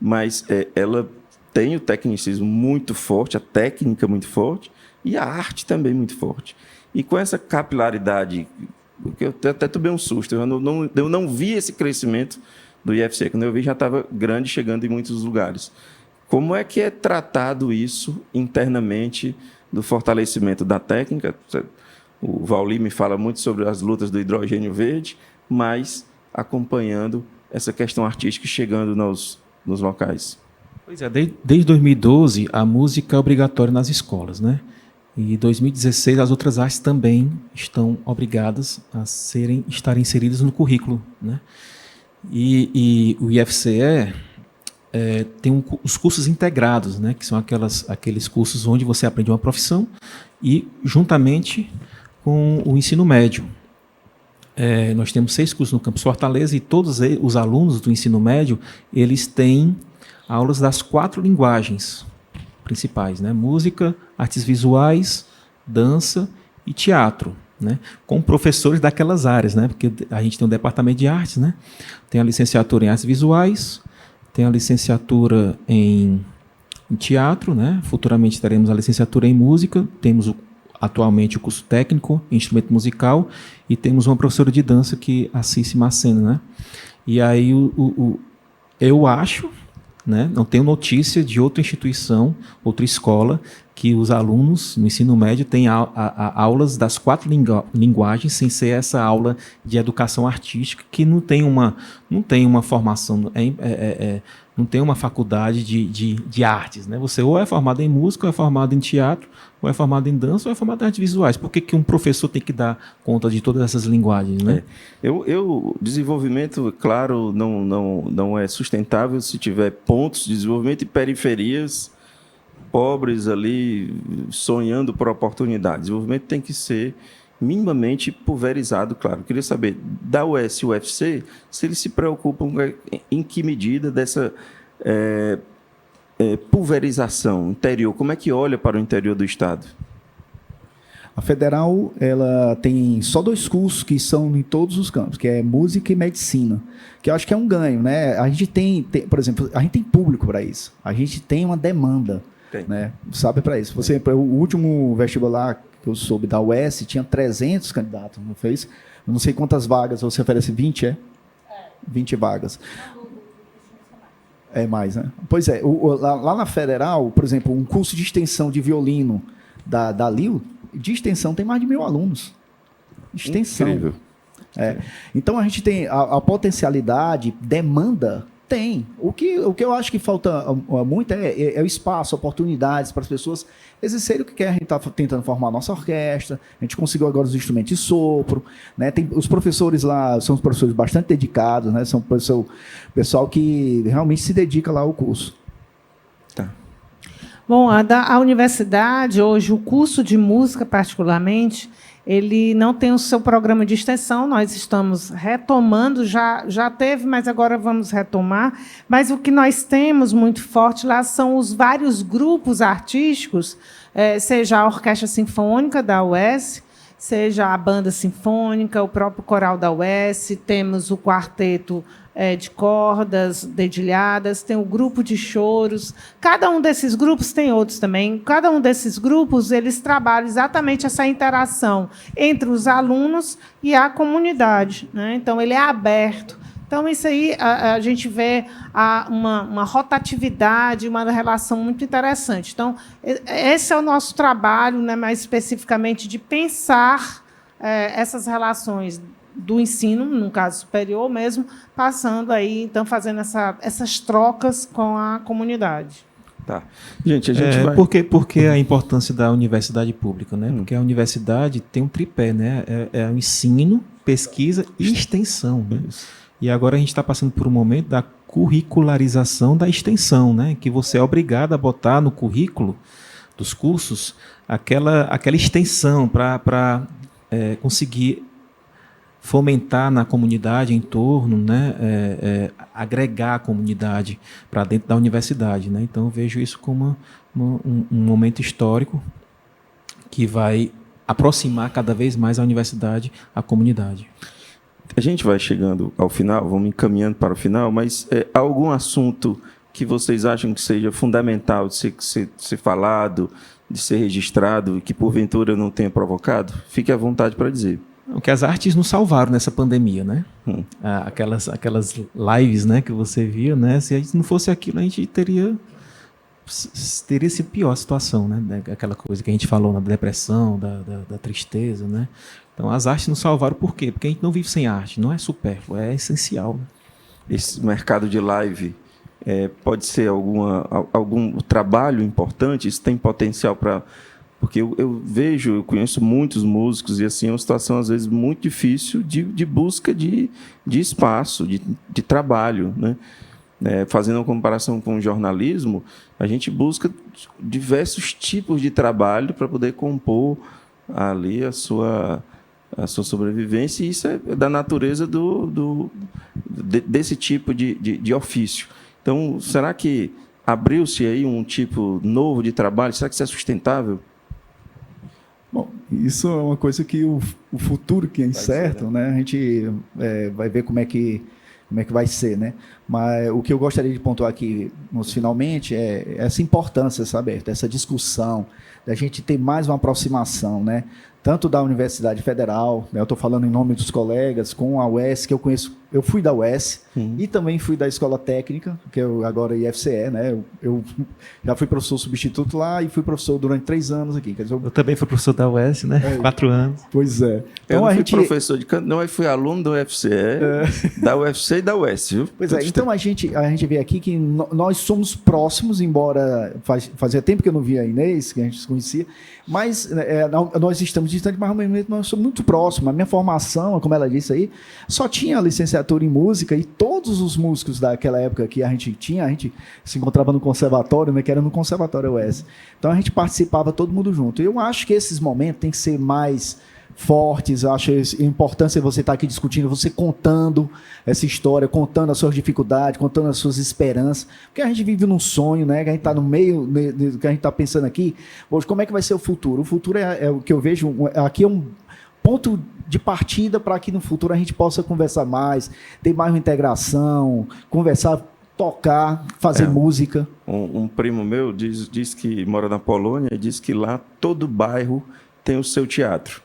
mas ela tem o tecnicismo muito forte, a técnica muito forte, e a arte também muito forte. E com essa capilaridade, eu até tomei um susto, eu não vi esse crescimento do IFCE. Quando eu vi, já estava grande, chegando em muitos lugares. Como é que é tratado isso internamente do fortalecimento da técnica? O Vauli me fala muito sobre as lutas do hidrogênio verde, mas acompanhando essa questão artística e chegando nos locais. Pois é, desde 2012 a música é obrigatória nas escolas, né? E em 2016 as outras artes também estão obrigadas a estarem inseridas no currículo, né? E o IFCE tem os cursos integrados, né? Que são aqueles cursos onde você aprende uma profissão e juntamente com o ensino médio. Nós temos 6 cursos no Campus Fortaleza e todos os alunos do ensino médio eles têm aulas das 4 linguagens principais, né? Música, artes visuais, dança e teatro. né, com professores daquelas áreas, né, porque a gente tem um departamento de artes, né, tem a licenciatura em artes visuais, tem a licenciatura em teatro, né, futuramente teremos a licenciatura em música, temos atualmente o curso técnico em instrumento musical e temos uma professora de dança que é a Cici Macena, né, e aí eu acho, né, não tenho notícia de outra instituição, outra escola, que os alunos no ensino médio têm aulas das 4 linguagens, sem ser essa aula de educação artística, que não tem uma formação, não tem uma faculdade de artes. Né? Você ou é formado em música, ou é formado em teatro, ou é formado em dança, ou é formado em artes visuais. Por que um professor tem que dar conta de todas essas linguagens? Né? Desenvolvimento, claro, não é sustentável se tiver pontos de desenvolvimento e periferias pobres ali, sonhando por oportunidades. O desenvolvimento tem que ser minimamente pulverizado, claro. Eu queria saber, da UES e UFC, se eles se preocupam em que medida dessa pulverização interior, como é que olha para o interior do Estado? A Federal, ela tem só 2 cursos que são em todos os campos, que é música e medicina, que eu acho que é um ganho, né? A gente tem por exemplo, a gente tem público para isso, a gente tem uma demanda, né? Sabe, para isso. Você, o último vestibular que eu soube da UES tinha 300 candidatos, não fez? Eu não sei quantas vagas, você oferece 20, 20 vagas. É mais, né? Pois é, lá na Federal, por exemplo, um curso de extensão de violino da LIU, de extensão tem mais de 1.000 alunos. Extensão. Incrível. Então a gente tem a potencialidade, demanda, tem. O que eu acho que falta muito é o espaço, oportunidades para as pessoas exercerem o que quer. A gente está tentando formar a nossa orquestra, a gente conseguiu agora os instrumentos de sopro, né? Tem, os professores lá são os professores bastante dedicados, né? São pessoal que realmente se dedica lá ao curso. Tá. Bom, a universidade, hoje, o curso de música, particularmente, ele não tem o seu programa de extensão, nós estamos retomando, já teve, mas agora vamos retomar. Mas o que nós temos muito forte lá são os vários grupos artísticos, seja a Orquestra Sinfônica da UES, seja a Banda Sinfônica, o próprio Coral da UES, temos o Quarteto de cordas dedilhadas, tem o grupo de choros. Cada um desses grupos tem outros também. Cada um desses grupos eles trabalham exatamente essa interação entre os alunos e a comunidade, né? Então ele é aberto. Então isso aí a gente vê uma rotatividade, uma relação muito interessante. Então esse é o nosso trabalho, né, mais especificamente de pensar essas relações do ensino, no caso superior mesmo, passando aí, então, fazendo essas trocas com a comunidade. Tá. Gente, a gente vai... Porque a importância da universidade pública, né? Porque a universidade tem um tripé, né? É o ensino, pesquisa e extensão. Né? E agora a gente está passando por um momento da curricularização da extensão, né? Que você é obrigado a botar no currículo dos cursos aquela extensão para conseguir fomentar na comunidade em torno, né, agregar a comunidade para dentro da universidade. Né? Então, eu vejo isso como um momento histórico que vai aproximar cada vez mais a universidade à comunidade. A gente vai chegando ao final, vamos encaminhando para o final, mas há algum assunto que vocês acham que seja fundamental de ser falado, de ser registrado, e que porventura não tenha provocado? Fique à vontade para dizer. O que as artes nos salvaram nessa pandemia, né? Aquelas lives, né, que você via, né? Se a gente não fosse aquilo, a gente teria sido pior a situação, né? Aquela coisa que a gente falou na depressão, da tristeza, né? Então, as artes nos salvaram por quê? Porque a gente não vive sem arte, não é supérfluo, é essencial. Né? Esse mercado de live pode ser algum trabalho importante? Isso tem potencial para... Porque eu conheço muitos músicos e assim é uma situação, às vezes, muito difícil de busca de espaço, de trabalho. Né? Fazendo uma comparação com o jornalismo, a gente busca diversos tipos de trabalho para poder compor ali a sua sobrevivência, e isso é da natureza desse tipo de ofício. Então, será que abriu-se aí um tipo novo de trabalho? Será que isso é sustentável? Bom, isso é uma coisa que o futuro que é incerto, né? A gente vai ver como é que vai ser, né? Mas o que eu gostaria de pontuar aqui, finalmente, é essa importância, sabe, essa discussão, da gente ter mais uma aproximação, né? Tanto da Universidade Federal, né? Eu estou falando em nome dos colegas, com a UES, que eu conheço, eu fui da UES, e também fui da Escola Técnica, que eu agora IFCE, né? Eu já fui professor substituto lá e fui professor durante 3 anos aqui. Quer dizer, Eu também fui professor da UES, né? 4 anos. Pois é. Eu não fui professor de canto, não, eu fui aluno do UFCE, da UFC e da UES, viu? Pois é, então a gente vê aqui que nós somos próximos, embora fazia tempo que eu não via a Inês, que a gente se conhecia, mas nós estamos distantes, mas ao mesmo tempo nós somos muito próximos. A minha formação, como ela disse aí, só tinha licenciatura em música e todos os músicos daquela época que a gente se encontrava no conservatório, né, que era no Conservatório UES. Então a gente participava todo mundo junto. E eu acho que esses momentos têm que ser mais fortes. Eu acho a importância de você estar aqui discutindo, você contando essa história, contando as suas dificuldades, contando as suas esperanças, porque a gente vive num sonho, né? Que a gente está no meio, que a gente está pensando aqui, hoje, como é que vai ser o futuro? O futuro é o que eu vejo, aqui é um ponto de partida para que no futuro a gente possa conversar mais, ter mais uma integração, conversar, tocar, fazer música. Um primo meu diz que mora na Polônia e diz que lá todo bairro tem o seu teatro.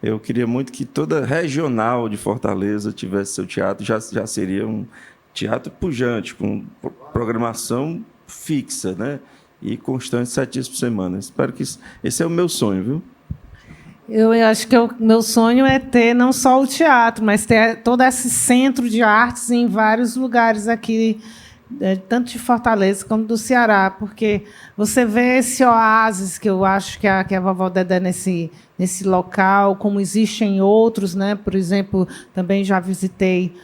Eu queria muito que toda regional de Fortaleza tivesse seu teatro, já seria um teatro pujante, com programação fixa, né? E constante 7 dias por semana. Espero que esse é o meu sonho, viu? Eu acho que o meu sonho é ter não só o teatro, mas ter todo esse centro de artes em vários lugares aqui, tanto de Fortaleza como do Ceará, porque você vê esse oásis que eu acho que a Vovó Dedé nesse local, como existem outros, né? Por exemplo, também já visitei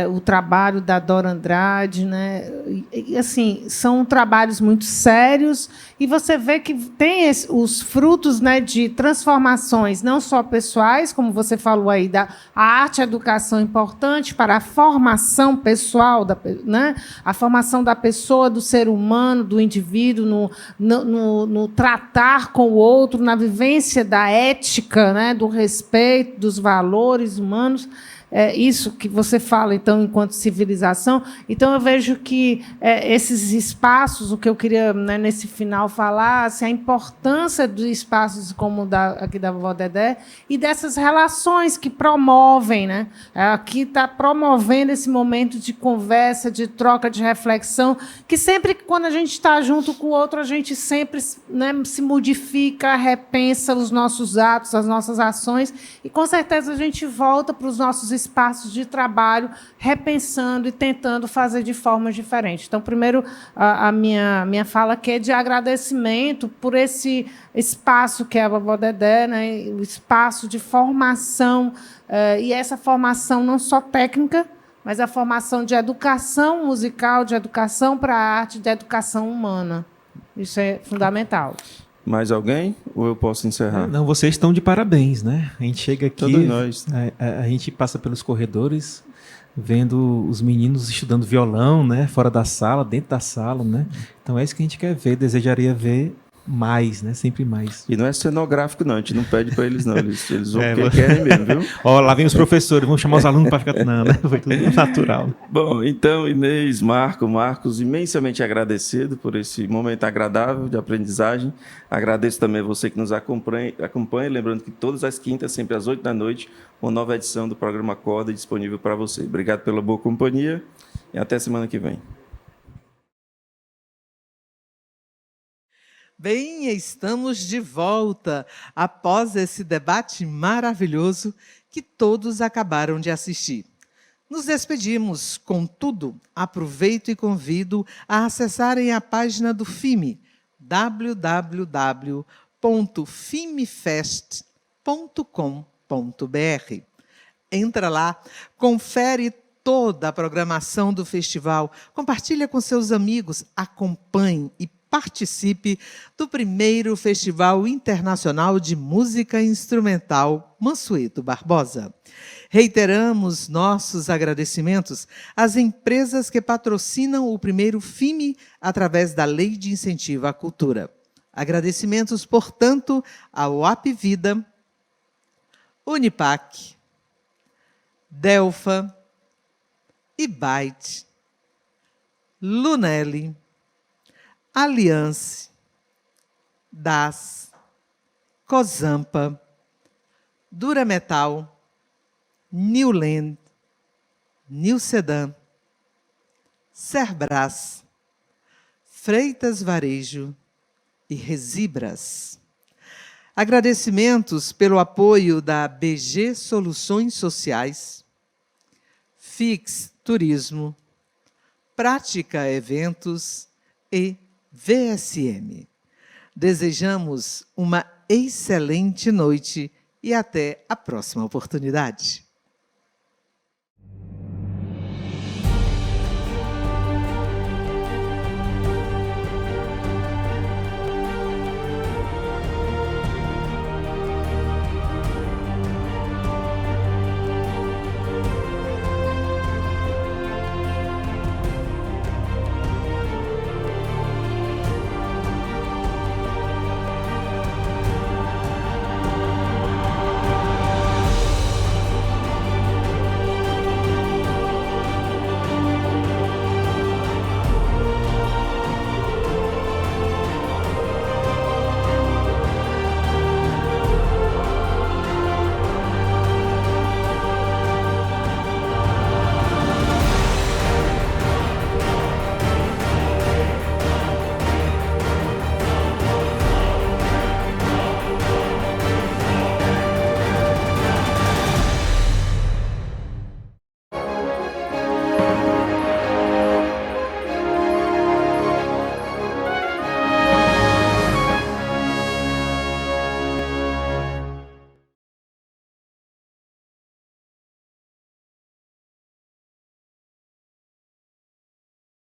o trabalho da Dora Andrade, né? E, assim, são trabalhos muito sérios e você vê que tem os frutos, né, de transformações, não só pessoais, como você falou aí, a arte e a educação é importante para a formação pessoal, né? A formação da pessoa, do ser humano, do indivíduo, no tratar com o outro, na vivência da ética, né, do respeito, dos valores humanos. Isso que você fala, então, enquanto civilização. Então, eu vejo que esses espaços, o que eu queria, né, nesse final, falar, assim, a importância dos espaços como aqui da Vovó Dedé e dessas relações que promovem. Né? Aqui está promovendo esse momento de conversa, de troca, de reflexão, que sempre, quando a gente está junto com o outro, a gente sempre, né, se modifica, repensa os nossos atos, as nossas ações, e, com certeza, a gente volta para os nossos espaços de trabalho, repensando e tentando fazer de formas diferentes. Então, primeiro, a minha fala aqui é de agradecimento por esse espaço que é a Vovó Dedé, né? O espaço de formação, e essa formação não só técnica, mas a formação de educação musical, de educação para a arte, de educação humana. Isso é fundamental. Mais alguém? Ou eu posso encerrar? Não, vocês estão de parabéns, né? A gente chega aqui, todos nós. A gente passa pelos corredores, vendo os meninos estudando violão, né? Fora da sala, dentro da sala, né? Então é isso que a gente quer ver, desejaria ver mais, né? Sempre mais. E não é cenográfico, não. A gente não pede para eles, não. Eles vão porque querem mesmo, viu? Ó, lá vem os professores, vamos chamar os alunos para ficar... Não, né? Foi tudo natural. Bom, então, Inês, Marcos, imensamente agradecido por esse momento agradável de aprendizagem. Agradeço também a você que nos acompanha. Lembrando que todas as quintas, sempre às 8 da noite, uma nova edição do programa Acorda disponível para você. Obrigado pela boa companhia e até semana que vem. Bem, estamos de volta após esse debate maravilhoso que todos acabaram de assistir. Nos despedimos, contudo, aproveito e convido a acessarem a página do FIME, www.fimefest.com.br. Entra lá, confere toda a programação do festival, compartilha com seus amigos, acompanhe e participe do primeiro Festival Internacional de Música Instrumental Mansueto Barbosa. Reiteramos nossos agradecimentos às empresas que patrocinam o primeiro FIME através da Lei de Incentivo à Cultura. Agradecimentos, portanto, ao Apvida, Unipac, Delfa, Ibite, Lunelli, Aliance, DAS, Cozampa, Durametal, Newland, Nilcedan, Cerbras, Freitas Varejo e Resibras. Agradecimentos pelo apoio da BG Soluções Sociais, Fix Turismo, Prática Eventos e VSM. Desejamos uma excelente noite e até a próxima oportunidade.